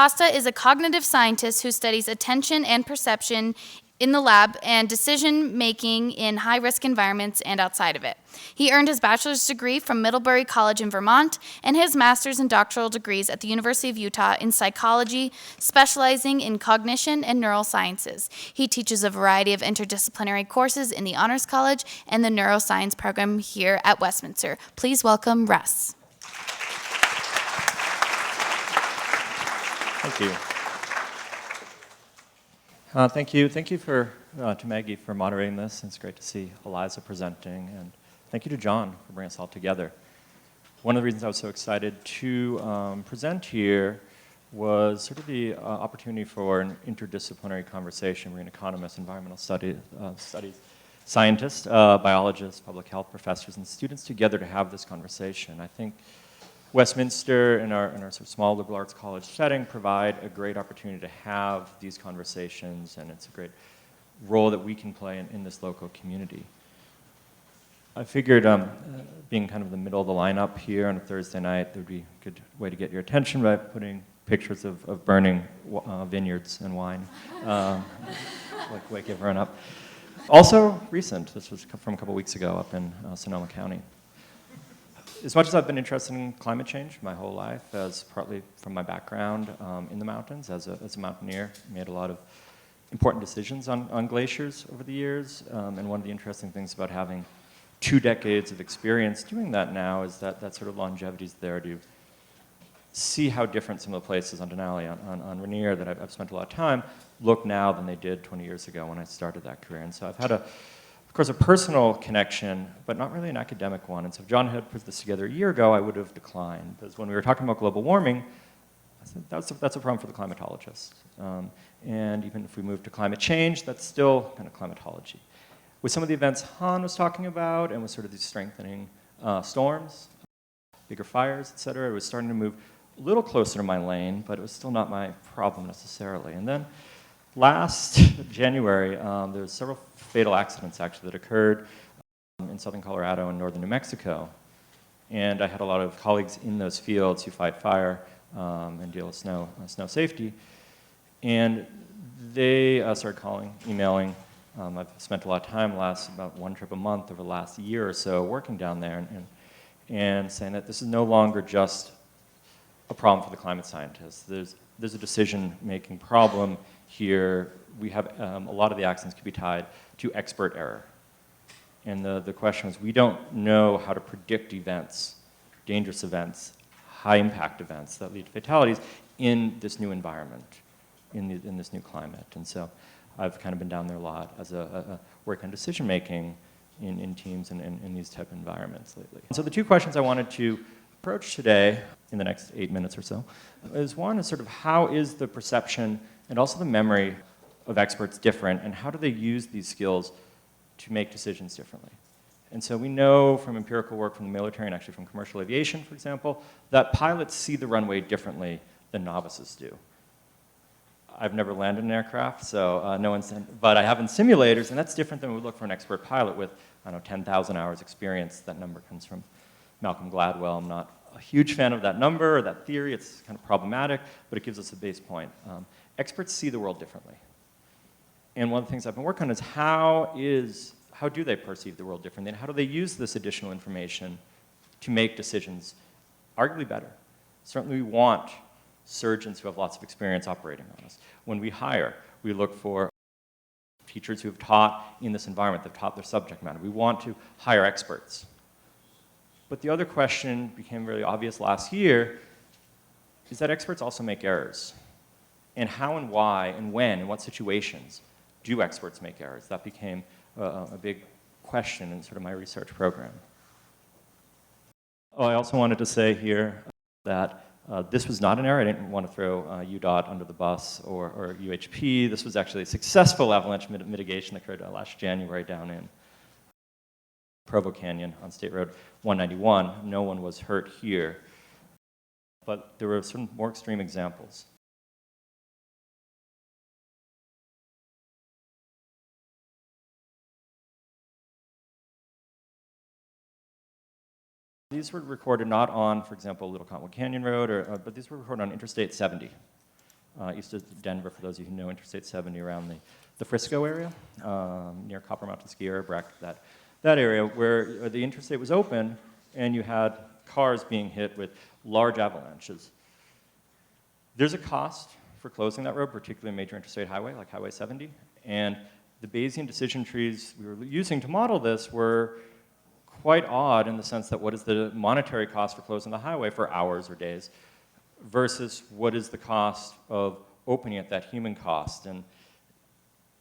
Costa is a cognitive scientist who studies attention and perception in the lab and decision-making in high-risk environments and outside of it. He earned his bachelor's degree from Middlebury College in Vermont and his master's and doctoral degrees at the University of Utah in psychology, specializing in cognition and neurosciences. He teaches a variety of interdisciplinary courses in the Honors College and the neuroscience program here at Westminster. Please welcome Russ. Thank you. Thank you to Maggie for moderating this. It's great to see Eliza presenting, and thank you to John for bringing us all together. One of the reasons I was so excited to present here was sort of the opportunity for an interdisciplinary conversation. We're an economist, environmental studies scientists, biologists, public health professors, and students together to have this conversation. I think Westminster, in our sort of small liberal arts college setting, provide a great opportunity to have these conversations, and it's a great role that we can play in this local community. I figured being kind of the middle of the lineup here on a Thursday night, there would be a good way to get your attention by putting pictures of burning vineyards and wine, like wake everyone up. Also recent, this was from a couple weeks ago up in Sonoma County. As much as I've been interested in climate change my whole life, as partly from my background in the mountains, as a mountaineer, made a lot of important decisions on glaciers over the years. And one of the interesting things about having 2 decades of experience doing that now is that sort of longevity is there to see how different some of the places on Denali, on Rainier, that I've spent a lot of time, look now than they did 20 years ago when I started that career. And so I've had of course, a personal connection, but not really an academic one. And so if John had put this together a year ago, I would have declined. Because when we were talking about global warming, I said that's a problem for the climatologists. And even if we move to climate change, that's still kind of climatology. With some of the events Han was talking about, and with sort of these strengthening storms, bigger fires, et cetera, it was starting to move a little closer to my lane, but it was still not my problem necessarily. And then last January, there were several fatal accidents actually that occurred in southern Colorado and northern New Mexico. And I had a lot of colleagues in those fields who fight fire and deal with snow safety. And they started calling, emailing. I've spent a lot of time, about 1 trip a month over the last year or so working down there and saying that this is no longer just a problem for the climate scientists. There's a decision-making problem here. We have a lot of the accidents could be tied to expert error. And the question was, we don't know how to predict events, dangerous events, high-impact events that lead to fatalities in this new environment, in this new climate. And so I've kind of been down there a lot as a work on decision-making in teams and in these type of environments lately. So the 2 questions I wanted to approach today in the next 8 minutes or so is one is sort of how is the perception and also the memory of experts different, and how do they use these skills to make decisions differently? And so we know from empirical work from the military and actually from commercial aviation, for example, that pilots see the runway differently than novices do. I've never landed an aircraft, so but I have in simulators, and that's different than we would look for an expert pilot with, I don't know, 10,000 hours experience. That number comes from Malcolm Gladwell. I'm not a huge fan of that number or that theory. It's kind of problematic, but it gives us a base point. Experts see the world differently. And one of the things I've been working on is how do they perceive the world differently, and how do they use this additional information to make decisions arguably better? Certainly we want surgeons who have lots of experience operating on us. When we hire, we look for teachers who have taught in this environment, they've taught their subject matter. We want to hire experts. But the other question became really obvious last year is that experts also make errors. And how and why and when and what situations do experts make errors? That became a big question in sort of my research program. Oh, I also wanted to say here that this was not an error. I didn't want to throw UDOT under the bus or UHP. This was actually a successful avalanche mitigation that occurred last January down in Provo Canyon on State Road 191. No one was hurt here. But there were some more extreme examples. These were recorded not on, for example, Little Cottonwood Canyon Road, but these were recorded on Interstate 70. east of Denver, for those of you who know Interstate 70, around the Frisco area, near Copper Mountain Ski Area, that area where the interstate was open and you had cars being hit with large avalanches. There's a cost for closing that road, particularly a major interstate highway like Highway 70, and the Bayesian decision trees we were using to model this were quite odd in the sense that what is the monetary cost for closing the highway for hours or days versus what is the cost of opening it, that human cost. And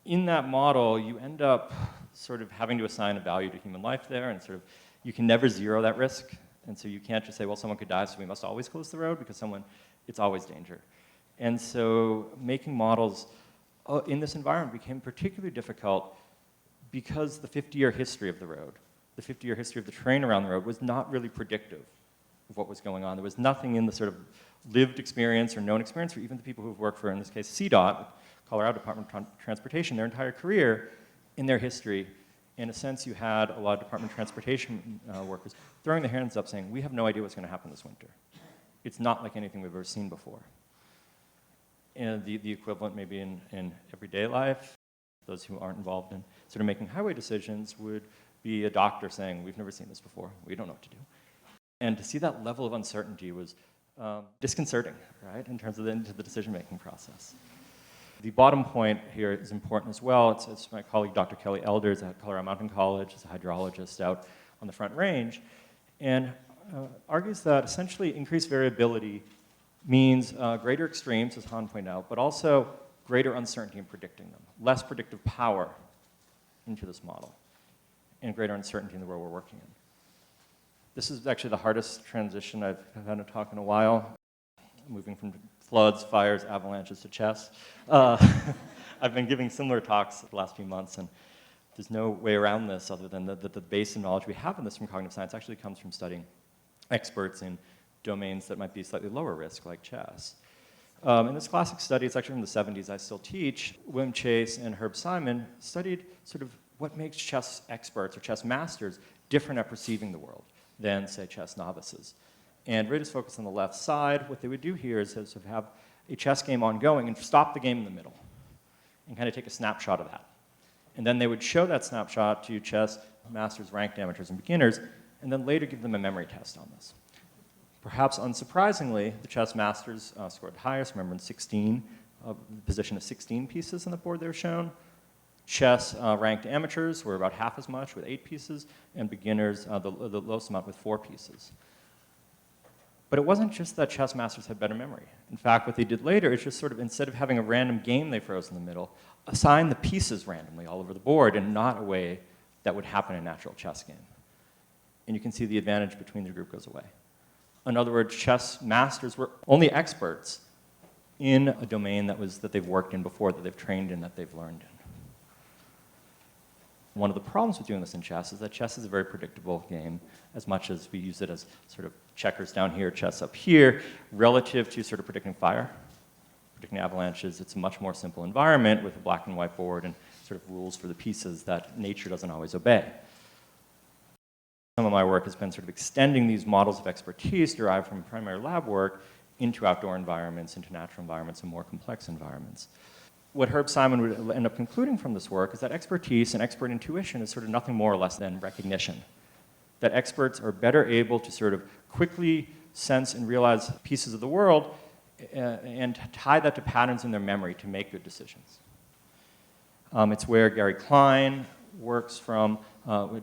in that model, you end up sort of having to assign a value to human life there, and sort of you can never zero that risk. And so you can't just say, well, someone could die, so we must always close the road, because it's always danger. And so making models in this environment became particularly difficult because the 50-year history of the road, the 50-year history of the terrain around the road was not really predictive of what was going on. There was nothing in the sort of lived experience or known experience for even the people who've worked for, in this case, CDOT, Colorado Department of Transportation, their entire career in their history. In a sense, you had a lot of Department of Transportation workers throwing their hands up saying, we have no idea what's going to happen this winter. It's not like anything we've ever seen before. And the equivalent maybe in everyday life, those who aren't involved in sort of making highway decisions would be a doctor saying, we've never seen this before, we don't know what to do. And to see that level of uncertainty was disconcerting, right, in terms of the decision-making process. The bottom point here is important as well. It's my colleague, Dr. Kelly Elders at Colorado Mountain College, is a hydrologist out on the Front Range, and argues that essentially increased variability means greater extremes, as Han pointed out, but also greater uncertainty in predicting them, less predictive power into this model, and greater uncertainty in the world we're working in. This is actually the hardest transition I've had to talk in a while, moving from floods, fires, avalanches to chess. I've been giving similar talks the last few months, and there's no way around this other than that the base of knowledge we have in this from cognitive science actually comes from studying experts in domains that might be slightly lower risk, like chess. In this classic study, it's actually from the 70s, I still teach, William Chase and Herb Simon studied sort of what makes chess experts or chess masters different at perceiving the world than, say, chess novices. And really just focus on the left side. What they would do here is sort of have a chess game ongoing and stop the game in the middle and kind of take a snapshot of that. And then they would show that snapshot to chess masters, ranked amateurs, and beginners, and then later give them a memory test on this. Perhaps unsurprisingly, the chess masters scored highest, remember in 16, the position of 16 pieces on the board they were shown. Chess ranked amateurs were about half as much with 8 pieces, and beginners, the lowest amount with 4 pieces. But it wasn't just that chess masters had better memory. In fact, what they did later is just sort of, instead of having a random game they froze in the middle, assign the pieces randomly all over the board in not a way that would happen in a natural chess game. And you can see the advantage between the group goes away. In other words, chess masters were only experts in a domain that they've worked in before, that they've trained in, that they've learned in. One of the problems with doing this in chess is that chess is a very predictable game, as much as we use it as sort of checkers down here, chess up here, relative to sort of predicting fire, predicting avalanches. It's a much more simple environment with a black and white board and sort of rules for the pieces that nature doesn't always obey. Some of my work has been sort of extending these models of expertise derived from primary lab work into outdoor environments, into natural environments, and more complex environments. What Herb Simon would end up concluding from this work is that expertise and expert intuition is sort of nothing more or less than recognition. That experts are better able to sort of quickly sense and realize pieces of the world and tie that to patterns in their memory to make good decisions. It's where Gary Klein works from,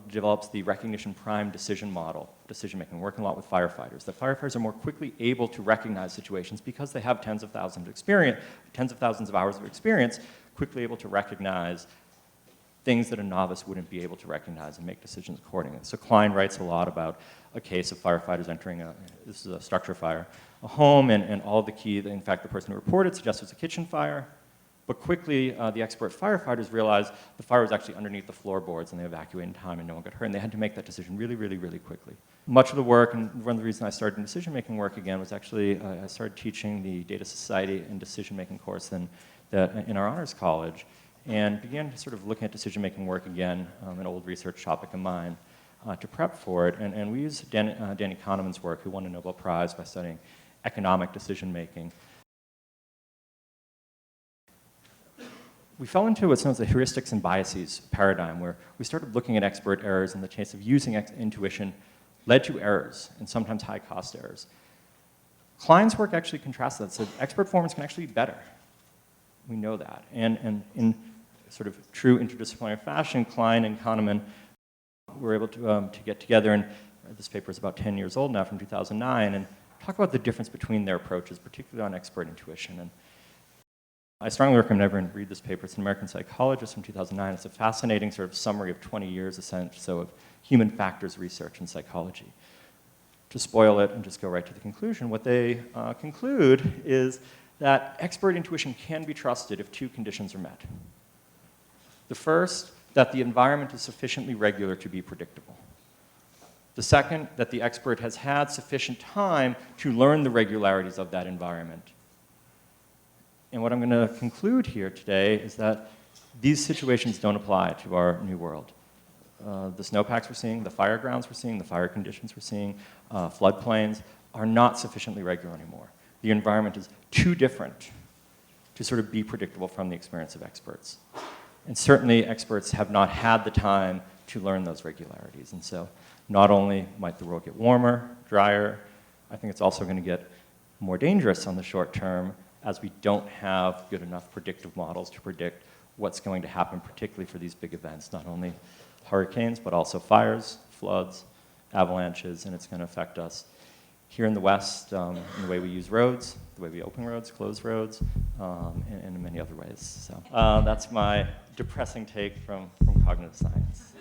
develops the recognition prime decision model, decision making, working a lot with firefighters. That firefighters are more quickly able to recognize situations because they have tens of thousands of hours of experience, quickly able to recognize things that a novice wouldn't be able to recognize and make decisions accordingly. So Klein writes a lot about a case of firefighters entering this is a structure fire, a home, and all the key, in fact, the person who reported suggests it was a kitchen fire. But quickly, the expert firefighters realized the fire was actually underneath the floorboards, and they evacuated in time, and no one got hurt. And they had to make that decision really, really, really quickly. Much of the work, and one of the reasons I started decision-making work again, was actually I started teaching the Data Society and decision-making course in our honors college, and began to sort of looking at decision-making work again, an old research topic of mine, to prep for it. And we used Danny Kahneman's work, who won a Nobel Prize by studying economic decision-making. we fell into what's known as the heuristics and biases paradigm, where we started looking at expert errors in the case of using intuition led to errors, and sometimes high-cost errors. Klein's work actually contrasts that, so expert performance can actually be better. We know that. And in sort of true interdisciplinary fashion, Klein and Kahneman were able to get together, and this paper is about 10 years old now, from 2009, and talk about the difference between their approaches, particularly on expert intuition. And I strongly recommend everyone read this paper. It's an American psychologist from 2009. It's a fascinating sort of summary of 20 years, essentially, so of human factors research in psychology. To spoil it and just go right to the conclusion, what they conclude is that expert intuition can be trusted if two conditions are met. The first, that the environment is sufficiently regular to be predictable. The second, that the expert has had sufficient time to learn the regularities of that environment. And what I'm going to conclude here today is that these situations don't apply to our new world. The snowpacks we're seeing, the fire grounds we're seeing, the fire conditions we're seeing, floodplains are not sufficiently regular anymore. The environment is too different to sort of be predictable from the experience of experts. And certainly experts have not had the time to learn those regularities. And so not only might the world get warmer, drier, I think it's also going to get more dangerous on the short term as we don't have good enough predictive models to predict what's going to happen, particularly for these big events, not only hurricanes, but also fires, floods, avalanches, and it's going to affect us here in the West in the way we use roads, the way we open roads, close roads, and in many other ways. So that's my depressing take from cognitive science.